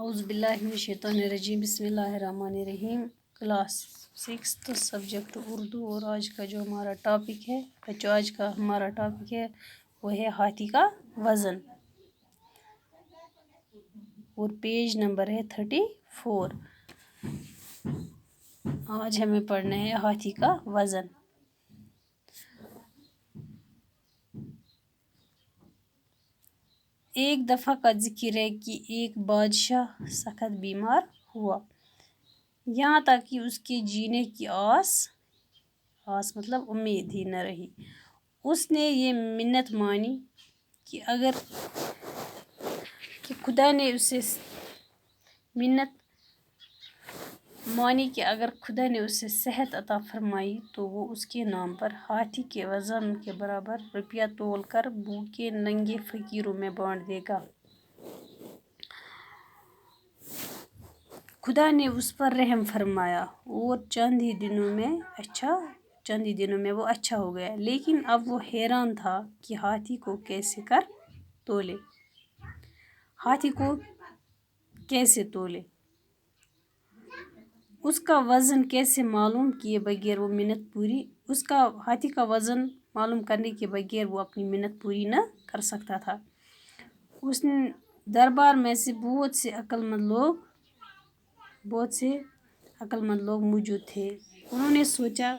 اعوذ باللہ من الشیطان الرجیم بسم اللہ الرحمن الرحیم کلاس 6 سبجیکٹ اردو اور آج کا جو ہمارا ٹاپک ہے وہ ہے ہاتھی کا وزن اور پیج نمبر ہے 34۔ آج ہمیں پڑھنا ہے ہاتھی کا وزن۔ ایک دفعہ کا ذکر ہے کہ ایک بادشاہ سخت بیمار ہوا، یہاں تک کہ اس کے جینے کی آس مطلب امید ہی نہ رہی۔ اس نے یہ منت مانی کہ اگر خدا نے اسے صحت عطا فرمائی تو وہ اس کے نام پر ہاتھی کے وزن کے برابر روپیہ تول کر بھوکے ننگے فقیروں میں بانٹ دے گا۔ خدا نے اس پر رحم فرمایا اور چند ہی دنوں میں وہ اچھا ہو گیا، لیکن اب وہ حیران تھا کہ ہاتھی کو کیسے تولے، اس کا وزن کیسے معلوم کیے بغیر ہاتھی کا وزن معلوم کرنے کے بغیر وہ اپنی منت پوری نہ کر سکتا تھا۔ اس دربار میں سے بہت سے عقل مند لوگ موجود تھے۔ انہوں نے سوچا،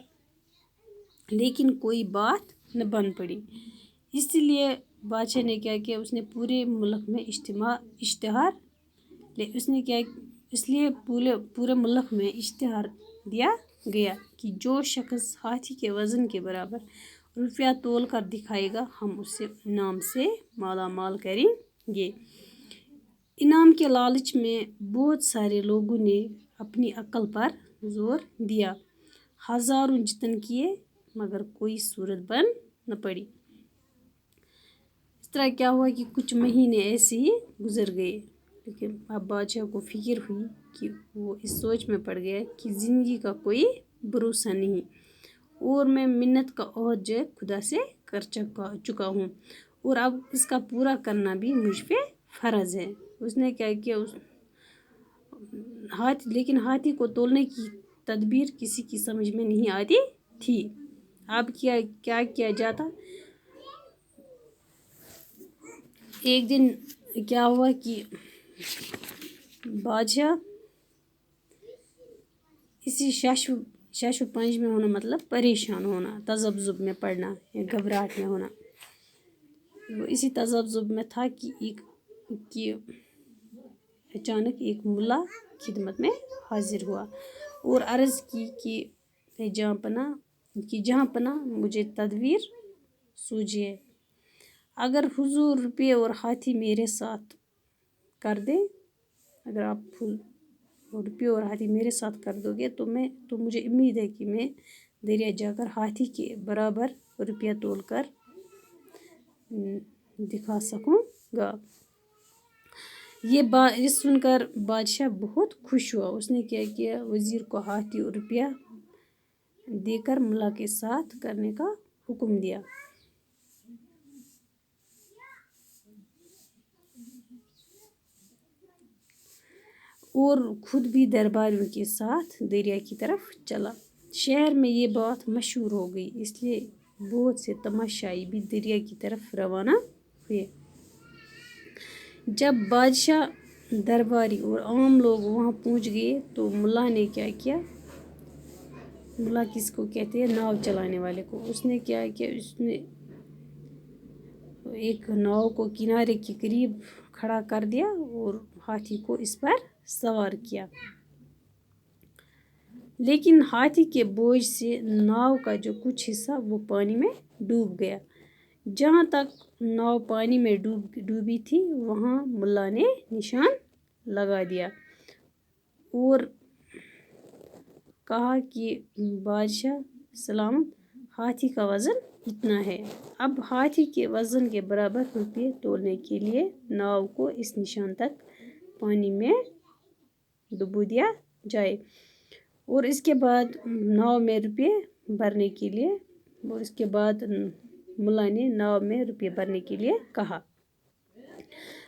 لیکن کوئی بات نہ بن پڑی۔ اس لیے بادشاہ نے کیا کہ اس نے پورے ملک میں اشتہار دیا گیا کہ جو شخص ہاتھی کے وزن کے برابر روپیہ تول کر دکھائے گا، ہم اسے انعام سے مالا مال کریں گے۔ انعام کے لالچ میں بہت سارے لوگوں نے اپنی عقل پر زور دیا، ہزاروں جتن کیے، مگر کوئی صورت بن نہ پڑی۔ اس طرح کیا ہوا کہ کچھ مہینے ایسے ہی گزر گئے، لیکن اب بادشاہ کو فکر ہوئی کہ وہ اس سوچ میں پڑ گیا کہ زندگی کا کوئی بھروسہ نہیں، اور میں منت کا عہد خدا سے کر چکا ہوں، اور اب اس کا پورا کرنا بھی مجھ پہ فرض ہے۔ اس نے کیا کیا، لیکن ہاتھی کو تولنے کی تدبیر کسی کی سمجھ میں نہیں آتی تھی۔ اب کیا کیا جاتا۔ ایک دن کیا ہوا کہ بادشاہ اسی شش و پنج میں ہونا مطلب پریشان ہونا، تذبذب میں پڑنا یا گھبراہٹ میں ہونا۔ وہ اسی تذبذب میں تھا کہ اچانک ایک ملا خدمت میں حاضر ہوا اور عرض کی کہ جہاں پناہ مجھے تدبیر سوجھے، اگر حضور روپے اور ہاتھی میرے ساتھ کر دیں، اگر آپ روپے اور ہاتھی میرے ساتھ کر دو گے تو مجھے امید ہے کہ میں دریا جا کر ہاتھی کے برابر روپیہ تول کر دکھا سکوں گا۔ یہ سن کر بادشاہ بہت خوش ہوا۔ اس نے کیا کیا، وزیر کو ہاتھی اور روپیہ دے کر ملا کے ساتھ کرنے کا حکم دیا۔ اور خود بھی درباریوں کے ساتھ دریا کی طرف چلا۔ شہر میں یہ بات مشہور ہو گئی، اس لیے بہت سے تماشائی بھی دریا کی طرف روانہ ہوئے۔ جب بادشاہ، درباری اور عام لوگ وہاں پہنچ گئے تو ملا نے کیا کیا، ملا کس کو کہتے ہیں، ناؤ چلانے والے کو، اس نے کیا کیا، اس نے ایک ناؤ کو کنارے کے قریب کھڑا کر دیا اور ہاتھی کو اس پر سوار کیا، لیکن ہاتھی کے بوجھ سے ناؤ کا جو کچھ حصہ وہ پانی میں ڈوب گیا۔ جہاں تک ناؤ پانی میں ڈوبی تھی وہاں ملا نے نشان لگا دیا اور کہا کہ بادشاہ سلامت، ہاتھی کا وزن اتنا ہے، اب ہاتھی کے وزن کے برابر روپے تولنے کے لیے ناؤ کو اس نشان تک پانی میں ڈبو دیا جائے، اور اس کے بعد ناؤ میں روپے بھرنے کے لیے کہا۔